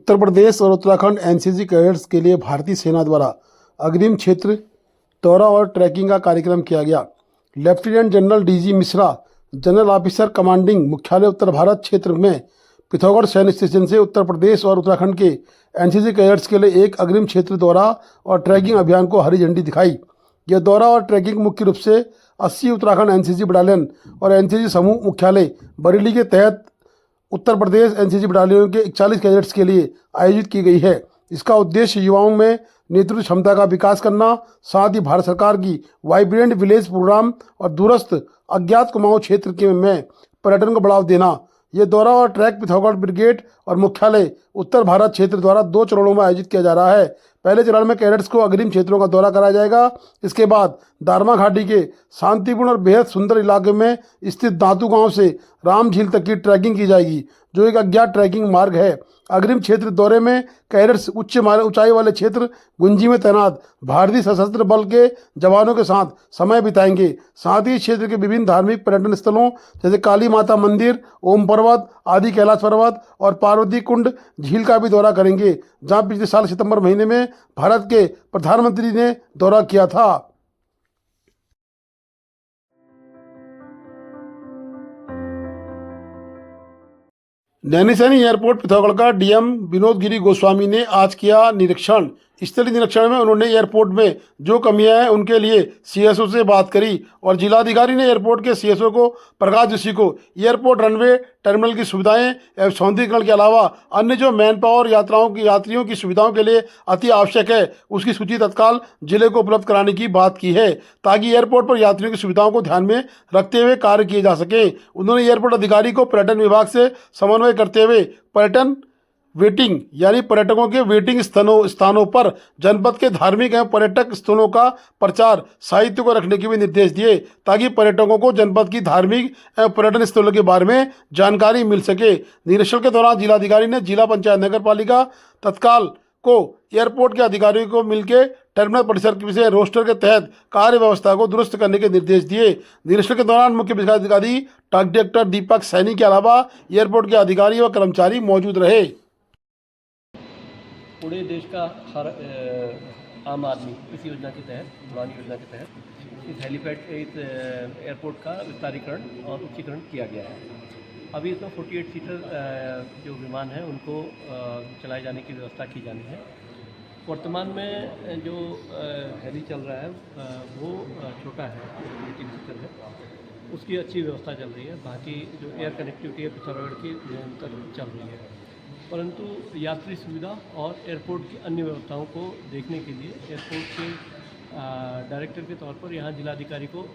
उत्तर प्रदेश और Uttarakhand NCC cadets के लिए भारतीय सेना द्वारा अग्रिम क्षेत्र दौरा और ट्रैकिंग का कार्यक्रम किया गया। Lieutenant general DG Mishra, general officer commanding मुख्यालय उत्तर भारत क्षेत्र में पिथौरागढ़ सैन्य स्टेशन से उत्तर प्रदेश और उत्तराखंड के एनसीसी कैडेट्स के लिए एक अग्रिम क्षेत्र दौरा और ट्रैकिंग अभियान को हरी झंडी दिखाई। यह दौरा और ट्रैकिंग मुख्य रूप से 80 उत्तराखंड एनसीसी बटालियन और एनसीसी समूह मुख्यालय बरेली के तहत उत्तर प्रदेश एनसीसी बटालियन के 41 कैडेट्स के लिए आयोजित की गई है। इसका उद्देश्य युवाओं में नेतृत्व क्षमता का विकास करना, साथ ही भारत सरकार की वाइब्रेंट विलेज प्रोग्राम और दूरस्थ अज्ञात कुमाऊं क्षेत्र के में पर्यटन को बढ़ावा देना। यह दौरा और ट्रैक पिथौरागढ़ ब्रिगेड और मुख्यालय उत्तर भारत क्षेत्र द्वारा 2 चरणों में आयोजित किया जा रहा है। पहले चरण में कैडेट्स को अग्रिम क्षेत्रों का दौरा कराया जाएगा। इसके बाद दारमा घाटी के शांतिपूर्ण और बेहद सुंदर इलाके में स्थित दांतू गांव से राम झील तक की ट्रैकिंग की जाएगी, जो एक अज्ञात ट्रैकिंग मार्ग है। अग्रिम क्षेत्र दौरे में कैडेट्स ऊंचाई वाले क्षेत्र गुंजी में तैनात भारतीय सशस्त्र बल के जवानों के साथ समय बिताएंगे। साथ ही क्षेत्र के विभिन्न धार्मिक पर्यटन स्थलों जैसे काली माता मंदिर, ओम पर्वत आदि, कैलाश पर्वत और पार्वती कुंड झील का भी दौरा करेंगे, जहां पिछले साल सितंबर महीने में भारत के प्रधानमंत्री ने दौरा किया था। नैनीसैनी एयरपोर्ट पिथौरागढ़ का डीएम विनोद गिरी गोस्वामी ने आज किया निरीक्षण। स्थलीय निरीक्षण में उन्होंने एयरपोर्ट में जो कमियां हैं उनके लिए सीएसओ से बात करी और जिलाधिकारी ने एयरपोर्ट के सीएसओ को प्रकाश जोशी को एयरपोर्ट रनवे टर्मिनल की सुविधाएं एवं सौंदर्यीकरण के अलावा अन्य जो मैन पावर यात्रियों की सुविधाओं के लिए अति आवश्यक है उसकी सूची तत्काल जिले को उपलब्ध कराने की बात की है, ताकि एयरपोर्ट पर यात्रियों की सुविधाओं को ध्यान में रखते हुए कार्य किए जा सके। उन्होंने एयरपोर्ट अधिकारी को पर्यटन विभाग से समन्वय करते हुए पर्यटन वेटिंग यानी पर्यटकों के वेटिंग स्थानों पर जनपद के धार्मिक एवं पर्यटक स्थलों का प्रचार साहित्य को रखने के भी निर्देश दिए, ताकि पर्यटकों को जनपद की धार्मिक एवं पर्यटन स्थलों के बारे में जानकारी मिल सके। निरीक्षण के दौरान जिलाधिकारी ने जिला पंचायत नगर पालिका तत्काल को एयरपोर्ट के अधिकारियों को मिलकर टर्मिनल परिसर से रोस्टर के तहत कार्य व्यवस्था को दुरुस्त करने के निर्देश दिए। निरीक्षण के दौरान मुख्य विकास अधिकारी डॉक्टर दीपक सैनी के अलावा एयरपोर्ट के अधिकारी व कर्मचारी मौजूद रहे। पूरे देश का हर आम आदमी इस योजना के तहत, उड़ान योजना के तहत इस एयरपोर्ट का विस्तारीकरण और उच्चीकरण किया गया है। अभी इसमें 48 सीटर जो विमान हैं उनको चलाए जाने की व्यवस्था की जानी है। वर्तमान में जो हेली चल रहा है वो छोटा है, 3 सीटर है, उसकी अच्छी व्यवस्था चल रही है। बाकी जो एयर कनेक्टिविटी है पिथौरागढ़ की निरंतर चल रही है, परंतु यात्री सुविधा और एयरपोर्ट की अन्य व्यवस्थाओं को देखने के लिए एयरपोर्ट के डायरेक्टर के तौर पर यहाँ जिलाधिकारी को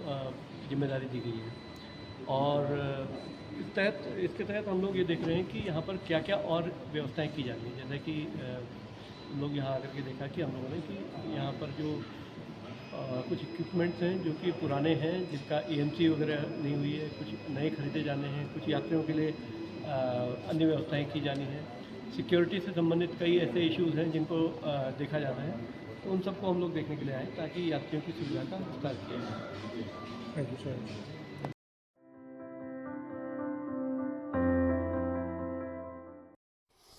जिम्मेदारी दी गई है। और इसके तहत हम लोग ये देख रहे हैं कि यहाँ पर क्या क्या और व्यवस्थाएं की जानी है। जैसे कि हम लोग यहाँ आकर के देखा कि हम लोगों ने कि यहाँ पर जो कुछ इक्विपमेंट्स हैं जो कि पुराने हैं, जिनका EMC वगैरह नहीं हुई है, कुछ नए खरीदे जाने हैं, कुछ यात्रियों के लिए अन्य व्यवस्थाएं की जानी है। सिक्योरिटी से संबंधित कई ऐसे इश्यूज़ हैं जिनको देखा जाना है, तो उन सबको हम लोग देखने के लिए आए ताकि यात्रियों की सुविधा का विस्तार किया जाए। Thank you sir.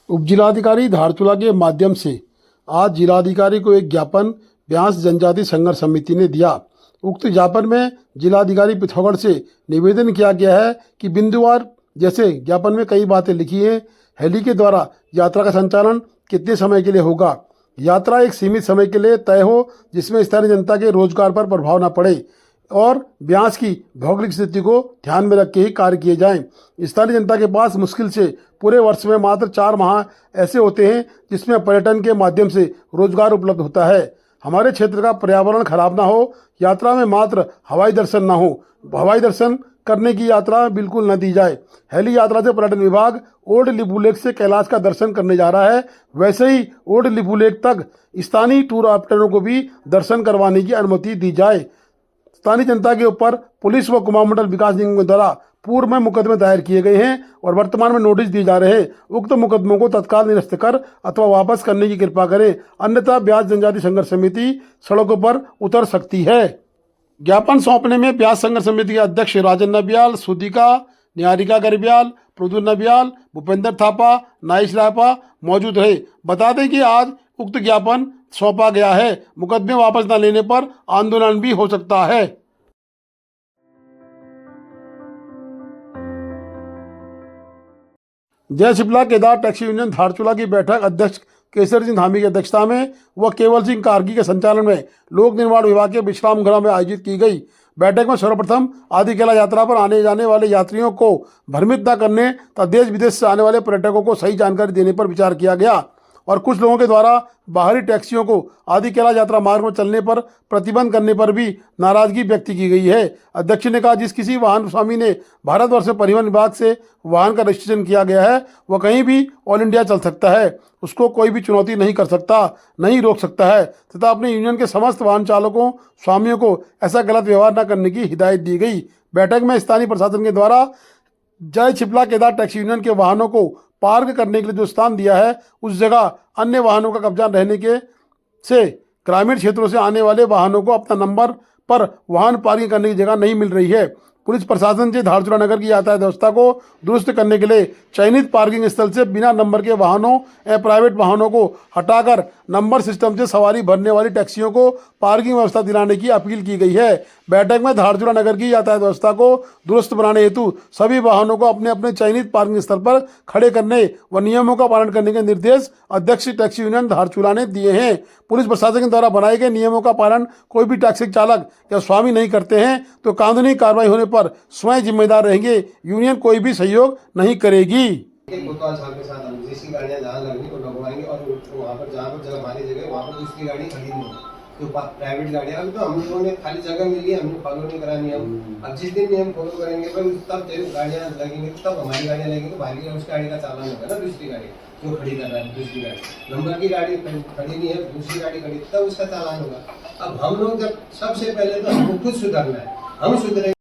उपजिलाधिकारी धारचूला के माध्यम से आज जिलाधिकारी को एक ज्ञापन ब्यास जनजाति संघर्ष समिति ने दिया। उक्त ज्ञापन में जिलाधिकारी पिथौरागढ़ से निवेदन किया गया है कि बिंदुवार जैसे ज्ञापन में कई बातें लिखी हैं। हेली के द्वारा यात्रा का संचालन कितने समय के लिए होगा, यात्रा एक सीमित समय के लिए तय हो जिसमें स्थानीय जनता के रोजगार पर प्रभाव न पड़े और ब्यास की भौगोलिक स्थिति को ध्यान में रख के ही कार्य किए जाएं। स्थानीय जनता के पास मुश्किल से पूरे वर्ष में मात्र 4 माह ऐसे होते हैं जिसमें पर्यटन के माध्यम से रोजगार उपलब्ध होता है। हमारे क्षेत्र का पर्यावरण खराब ना हो, यात्रा में मात्र हवाई दर्शन ना हो, हवाई दर्शन करने की यात्रा बिल्कुल न दी जाए। हेली यात्रा से पर्यटन विभाग ओल्ड लिपुलेख से कैलाश का दर्शन करने जा रहा है, वैसे ही ओल्ड लिपुलेख तक स्थानीय टूर ऑपरेटरों को भी दर्शन करवाने की अनुमति दी जाए। स्थानीय जनता के ऊपर पुलिस व कुमाऊं मंडल विकास निगम के द्वारा पूर्व में मुकदमे दायर किए गए हैं और वर्तमान में नोटिस दिए जा रहे हैं। उक्त मुकदमों को तत्काल निरस्त कर अथवा वापस करने की कृपा करें, अन्यथा ब्यास जनजाति संघर्ष समिति सड़कों पर उतर सकती है। ज्ञापन सौंपने में ब्यास संघर्ष समिति के अध्यक्ष राजन नबियाल, सुधिका, निहारिका गरिब्याल, प्रद्युन नबियाल, भूपेंद्र थापा, नाइस रायपा मौजूद रहे। बता दें कि आज उक्त ज्ञापन सौंपा गया है। मुकदमे वापस न लेने पर आंदोलन भी हो सकता है। जय शिपला केदार टैक्सी यूनियन धारचूला की बैठक अध्यक्ष केसर सिंह धामी की अध्यक्षता में व केवल सिंह कारगी के संचालन में लोक निर्माण विभाग के विश्राम गृह में आयोजित की गई। बैठक में सर्वप्रथम आदिकेला यात्रा पर आने जाने वाले यात्रियों को भ्रमित न करने तथा देश विदेश से आने वाले पर्यटकों को सही जानकारी देने पर विचार किया गया और कुछ लोगों के द्वारा बाहरी टैक्सियों को आदिकेला यात्रा मार्ग में चलने पर प्रतिबंध करने पर भी नाराजगी व्यक्त की गई है। अध्यक्ष ने कहा, जिस किसी वाहन स्वामी ने भारतवर्ष में परिवहन विभाग से वाहन का रजिस्ट्रेशन किया गया है वह कहीं भी ऑल इंडिया चल सकता है। उसको कोई भी चुनौती नहीं कर सकता, नहीं रोक सकता है तथा अपने यूनियन के समस्त वाहन चालकों स्वामियों को ऐसा गलत व्यवहार न करने की हिदायत दी गई। बैठक में स्थानीय प्रशासन के द्वारा जय शिपला केदार टैक्सी यूनियन के वाहनों को पार्क करने के लिए जो स्थान दिया है उस जगह अन्य वाहनों का कब्जा रहने के से ग्रामीण क्षेत्रों से आने वाले वाहनों को अपना नंबर पर वाहन पार्किंग करने की जगह नहीं मिल रही है। पुलिस प्रशासन से धारचूला नगर की यातायात व्यवस्था को दुरुस्त करने के लिए चयनित पार्किंग स्थल से बिना नंबर के वाहनों एवं प्राइवेट वाहनों को हटाकर नंबर सिस्टम से सवारी भरने वाली टैक्सियों को पार्किंग व्यवस्था दिलाने की अपील की गई है। बैठक में धारचूला नगर की यातायात व्यवस्था को दुरुस्त बनाने हेतु सभी वाहनों को अपने अपने चयनित पार्किंग स्थल पर खड़े करने व नियमों का पालन करने के निर्देश अध्यक्ष टैक्सी यूनियन धारचूला ने दिए हैं। पुलिस प्रशासन के द्वारा बनाए गए नियमों का पालन कोई भी टैक्सी चालक या स्वामी नहीं करते हैं तो कानूनी कार्रवाई होने पर स्वयं जिम्मेदार रहेंगे। यूनियन कोई भी सहयोग नहीं करेगी। कोतवाल साहब के साथ हम जिसकी गाड़ियाँ जहाँ लगनी को लगवाएंगे और वहाँ पर जहाँ पर जगह खाली जगह वहाँ पर दूसरी गाड़ी खड़ी नहीं तो प्राइवेट गाड़ियाँ अभी तो हम लोगों ने खाली जगह मिली है, हमने फॉलो नहीं करा नियम। अब जिस दिन नियम फॉलो करेंगे पर तब जब गाड़ियाँ लगेंगी तब हमारी गाड़ियाँ लगेंगी तो भारी उस गाड़ी का चालान होगा ना। दूसरी गाड़ी जो खड़ी कर रहा है, दूसरी गाड़ी नंबर की गाड़ी खड़ी नहीं है, दूसरी गाड़ी खड़ी तब उसका चालान होगा। अब हम लोग जब सबसे पहले तो हमको खुद सुधरना है, हम सुधरे।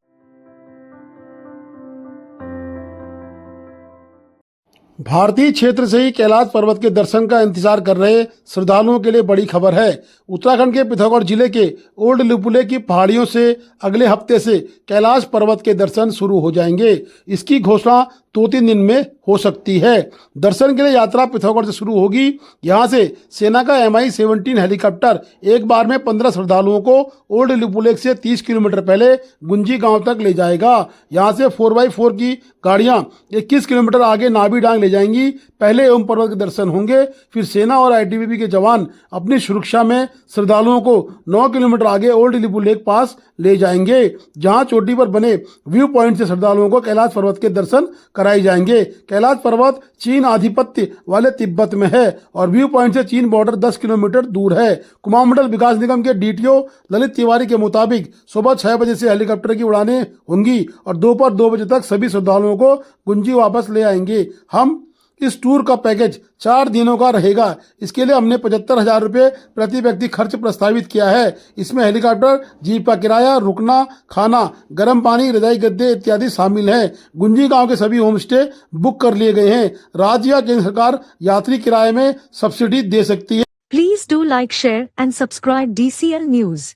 भारतीय क्षेत्र से ही कैलाश पर्वत के दर्शन का इंतजार कर रहे श्रद्धालुओं के लिए बड़ी खबर है। उत्तराखंड के पिथौरागढ़ जिले के ओल्ड लिपुले की पहाड़ियों से अगले हफ्ते से कैलाश पर्वत के दर्शन शुरू हो जाएंगे। इसकी घोषणा 2-3 दिन में हो सकती है। दर्शन के लिए यात्रा पिथौरागढ़ से शुरू होगी। यहाँ से सेना का Mi-17 हेलीकॉप्टर एक बार में 15 श्रद्धालुओं को ओल्ड लिपुलेक से 30 किलोमीटर पहले गुंजी गांव तक ले जाएगा। यहाँ से 4x4 की गाड़ियाँ 21 किलोमीटर आगे नाभी डांग ले जाएंगी। पहले ओम पर्वत के दर्शन होंगे, फिर सेना और ITBP के जवान अपनी सुरक्षा में श्रद्धालुओं को 9 किलोमीटर आगे ओल्ड लिपुलेक पास ले जाएंगे, जहां चोटी पर बने व्यू पॉइंट से श्रद्धालुओं को कैलाश पर्वत के दर्शन कराए जाएंगे। कैलाश पर्वत चीन आधिपत्य वाले तिब्बत में है और व्यू पॉइंट से चीन बॉर्डर 10 किलोमीटर दूर है। कुमाऊं मंडल विकास निगम के DTO ललित तिवारी के मुताबिक सुबह 6 बजे से हेलीकॉप्टर की उड़ानें होंगी और दोपहर 2 बजे तक सभी श्रद्धालुओं को गुंजी वापस ले आएंगे। हम इस टूर का पैकेज 4 दिनों का रहेगा। इसके लिए हमने 75,000 रुपये प्रति व्यक्ति खर्च प्रस्तावित किया है। इसमें हेलीकॉप्टर, जीप का किराया, रुकना, खाना, गर्म पानी, रजाई गद्दे इत्यादि शामिल हैं। गुंजी गांव के सभी होम स्टे बुक कर लिए गए हैं। राज्य या केंद्र सरकार यात्री किराए में सब्सिडी दे सकती है। Please do like, share and subscribe DCL News.